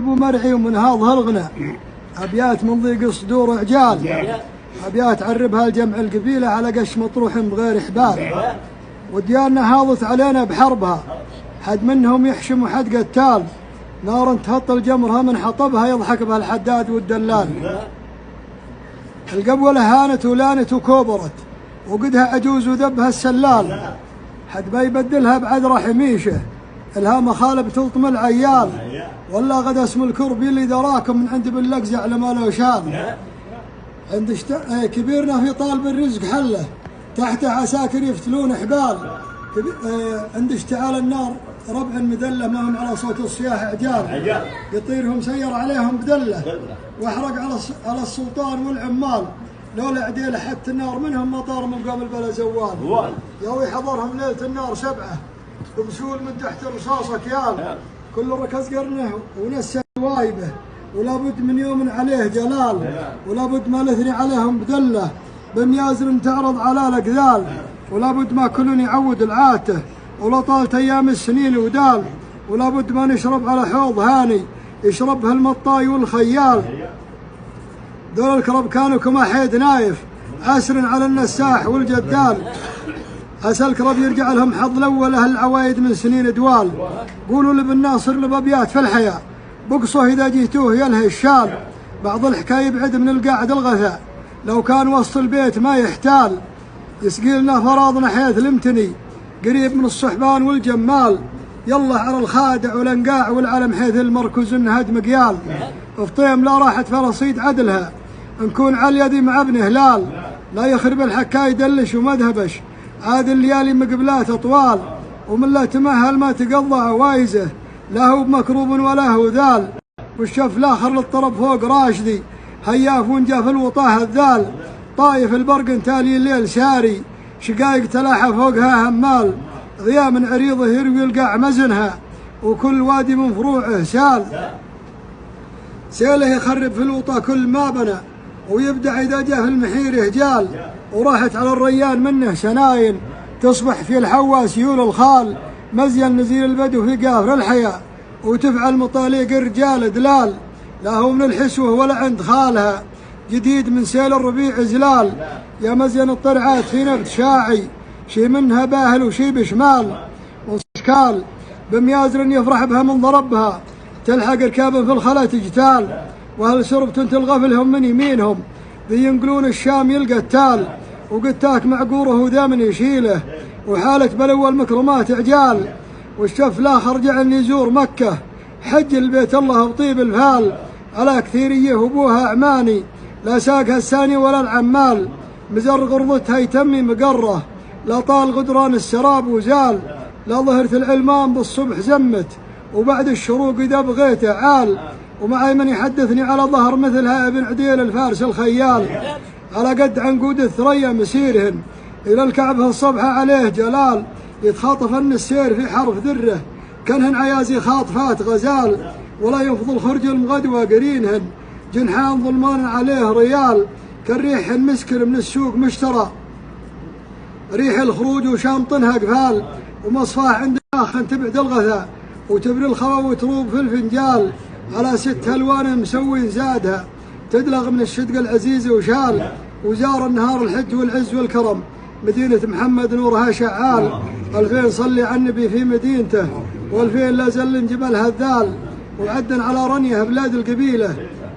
ابو مرعي ومن هاضها الغنى، ابيات من ضيق الصدور عجال، ابيات عربها الجمع القبيله على قش مطروح بغير حبال، ودياننا هاضت علينا بحربها، حد منهم يحشم وحد قتال، نار تهطل جمرها من حطبها يضحك بها الحداد والدلال. القبوله هانت ولانت وكوبرت، وقدها عجوز وذبها السلال، حد بيبدلها بعذرة حميشه، الها مخالب تلطم العيال، والله غد اسم الكربي اللي دراكم من عند باللقز على ما له شان. عند كبيرنا في طالب الرزق حله، تحته عساكر يفتلون حبال، عند اشتعال النار ربع مذله ما هم على صوت الصياح عجال، يطيرهم سير عليهم بدله، واحرق على السلطان والعمال، لولا عديله حتى النار منهم مطار مقام البلا زوال. ياوي حضرهم ليله النار سبعه بمسول من تحت رصاصه كيال، كل ركز قرنه ونسى وايبه، ولا بد من يوم عليه جلال، ولا بد ما نثني عليهم بدله، بميازر تعرض على الاقذال، ولا بد ما كل يعود العاته، ولا طالت ايام السنين ودال، ولا بد ما نشرب على حوض هاني يشربها المطاي والخيال. ذول الكرب كانوا كما حيد نايف عسر على النساح والجدال، عسى الكرب يرجع لهم حظ الاول اهل العوايد من سنين دوال. قولوا لابن ناصر لبابيات في الحياه بقصه اذا جيتوه يلهي الشال، بعض الحكايه يبعد من القاعد الغثاء، لو كان وسط البيت ما يحتال، يسقي لنا فراضنا حيث لمتني قريب من الصحبان والجمال، يلا على الخادع والانقاع والعلم حيث المركز انهد مقيال، فطيم لا راحت فرصيد عدلها، نكون على يدي مع ابن هلال، لا يخرب الحكاي دلش ومذهبش، عاد الليالي مقبلات اطوال، ومن لا تمهل ما تقضى عوايزه، لا هو بمكروب ولا هو ذال، والشف الاخر للطرب فوق راشدي، هياف ونجا في الوطاه الذال، طايف البرق تالي الليل ساري، شقايق تلاحى فوقها همال، غيام عريضه يروي القاع مزنها، وكل وادي من فروعه سال، سيله يخرب في الوطا كل ما بنى، ويبدع اذا جاء في المحير هجال، وراحت على الريان منه سناين، تصبح في الحوا سيول الخال، مزين نزيل البدو في قافر الحياه، وتفعل مطاليق الرجال دلال، لا هو من الحسوه ولا عند خالها، جديد من سيل الربيع زلال، يا مزين الطرعات في نبت شاعي، شي منها باهل وشي بشمال، واشكال بميازر يفرح بها من ضربها، تلحق ركابا في الخلا تجتال، واهل سربة تلغفلهم من يمينهم، ذي ينقلون الشام يلقى التال، وقتاك معقوره وذا من يشيله، وحالة بلو المكرمات عجال، والشف الاخر جعلني يزور مكه، حج البيت الله بطيب الفال، على كثيريه وابوها عماني، لا ساقها الثاني ولا العمال، مزر غرضتها يتمي مقره، لا طال غدران السراب وزال، لا ظهرت العلمان بالصبح زمت، وبعد الشروق اذا بغيته عال، ومعي من يحدثني على ظهر مثلها ابن عديل الفارس الخيال، على قد عنقود الثريا مسيرهن، الى الكعبه الصبح عليه جلال، يتخاطفن السير في حرف ذره، كانهن عيازي خاطفات غزال، ولا ينفض الخرج المغدوه قرينهن، جنحان ظلمان عليه ريال، كالريح مسكر من السوق مشترى، ريح الخروج وشامطنها قفال، ومصفاح عند اخ تبعد الغثاء، وتبري الخوا وتروب في الفنجال، على 6 الوان مسوي زادها، تدلغ من الشدق العزيز وشال، وزار النهار الحج والعز والكرم، مدينة محمد نورها شعال، 2000 صلي على النبي في مدينته، و2000 لا زل جبلها الذال، وعدن على رنيه بلاد القبيله،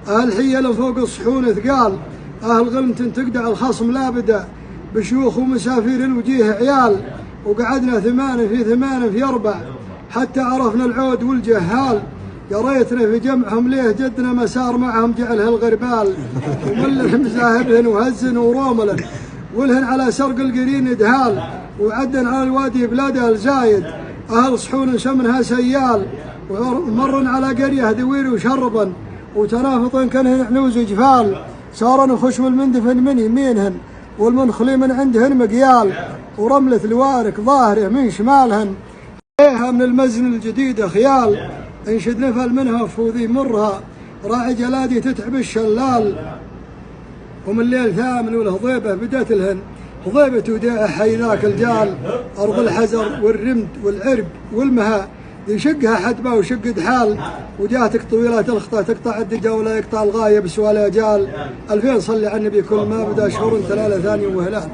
اهل حيل فوق الصحون ثقال، اهل غلمة تقدع الخصم لابده، بشيوخ ومسافير الوجيه عيال، وقعدنا 8 في 8 في 4 حتى عرفنا العود والجهال، قريتنا في جمعهم ليه جدنا مسار معهم جعلها الغربال، وملهم مزاهبهن وهزن وروملن، ولهن على سرق القرين دهال، وعدن على الوادي بلادها الزايد، اهل صحون شمنها سيال، ومرن على قريه دوير وشربا، وتنافطا كانهن حنوز جفال، صار نخش والمندفن من يمينهن، والمنخلي من عندهن مقيال، ورملة الوارك ظاهره من شمالهن، عليها من المزن الجديد خيال، انشد نفل منها فوذي مرها، راعي جلادي تتعب الشلال، ومن ليل ثامن والهضيبه بدت لهن، هضيبة وداع حي ذاك الجال، ارض الحزر والرمد والعرب والمها، يشقها حتبه وشق دحال وجاتك طويلة الخطى تقطع الدجا ولا يقطع الغاية بسوى الأجال. 2000 صلي على النبي كل ما بدا شهور 3 ثاني وهلال.